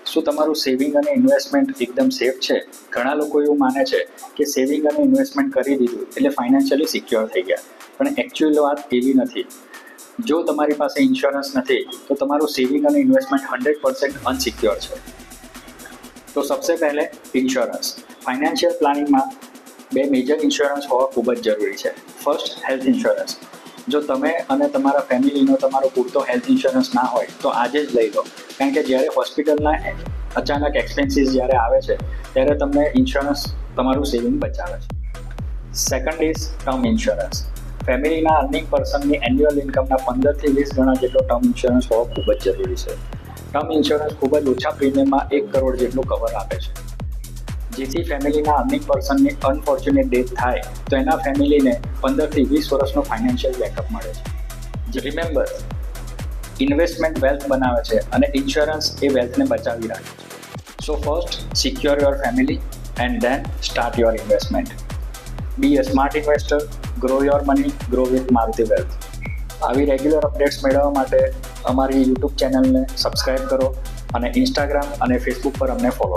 શું તમારું સેવિંગ અને ઇન્વેસ્ટમેન્ટ એકદમ સેફ છે? ઘણા લોકો એવું માને છે કે સેવિંગ અને ઇન્વેસ્ટમેન્ટ કરી દીધું એટલે ફાઇનાન્શિયલી સિક્યોર થઈ ગયા, પણ એકચ્યુઅલ વાત એવી નથી. જો તમારી પાસે ઇન્સ્યોરન્સ નથી તો તમારું સેવિંગ અને ઇન્વેસ્ટમેન્ટ 100% અનસિક્યોર છે. તો સબસે પહેલે ઇન્સ્યોરન્સ. ફાઇનાન્શિયલ પ્લાનિંગમાં બે મેજર ઇન્સ્યોરન્સ હોવા ખૂબ જ જરૂરી છે. First, health insurance. જો તમે અને તમારા ફેમિલીનો તમારો પૂરતો હેલ્થ ઇન્સ્યોરન્સ ના હોય તો આજે જ લઈ લો, કારણ કે જ્યારે હોસ્પિટલના અચાનક એક્સપેન્સીસ જ્યારે આવે છે ત્યારે તમને ઇન્સ્યોરન્સ તમારું સેવિંગ બચાવે છે. Second is term insurance. ફેમિલીના અર્નિંગ પર્સનની એન્યુઅલ ઇન્કમના 15 થી 20 ગણા જેટલો ટર્મ ઇન્સ્યોરન્સ હોવો ખૂબ જ જરૂરી છે. ટર્મ ઇન્સ્યોરન્સ ખૂબ જ ઓછા પ્રીમિયમમાં 1 કરોડ જેટલું કવર આપે છે. જેથી ફેમિલીના અર્નિંગ પર્સનની અનફોર્ચ્યુનેટ ડેથ થાય તો એના ફેમિલીને 15 થી 20 વર્ષનો ફાઇનાન્શિયલ બેકઅપ મળે છે. રિમેમ્બર, ઇન્વેસ્ટમેન્ટ વેલ્થ બનાવે છે અને ઇન્સ્યોરન્સ એ વેલ્થને બચાવી રાખે છે. So first, secure your family and then start your investment. Be a smart investor, grow your money, grow with Maruti wealth. આવી રેગ્યુલર અપડેટ્સ મેળવવા માટે અમારી યુટ્યુબ ચેનલને સબસ્ક્રાઇબ કરો અને ઇન્સ્ટાગ્રામ અને ફેસબુક પર અમને ફોલો